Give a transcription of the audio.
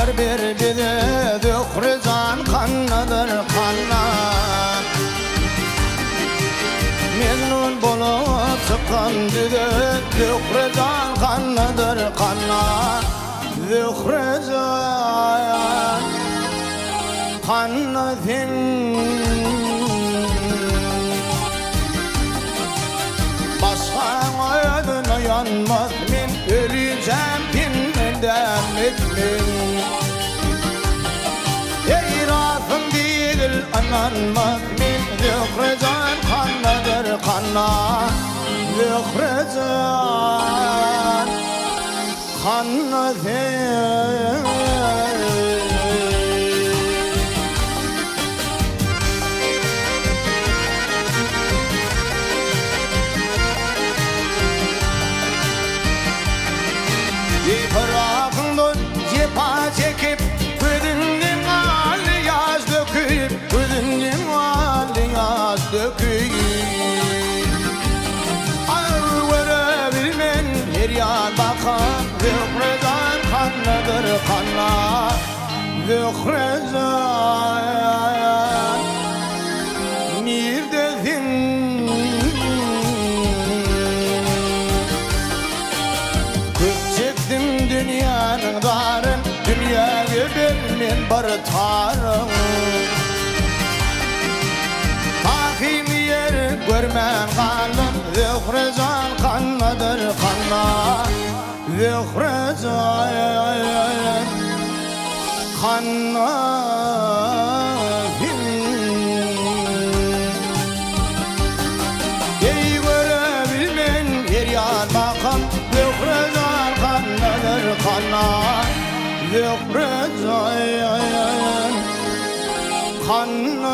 Yar bir bize dökrecan kannadır kanna Memnun bolup çıkan bize dökrecan kannadır kanna Dökrecan kannadır Başka ödüne yanmaz min öleceğim pinmeden etmin Eyrafım değil ananmaz min Zührecan kannadır kanna Zührecan kannadır Bırakın cepa çekip Gözünden hali yaş döküp Gözünden hali yaş döküp Ağır verebilmen her yan bakan Zührecan kannadır kanna Zührecan neredesin Dünyanın darın, dünyaya vermen bir tarım Hakim yer görmen kanım Zührecan kannadır kanna Zührecan kanna Ey görebilmen her yan bakam Zührecan kannadır kanna Zührecan kannadır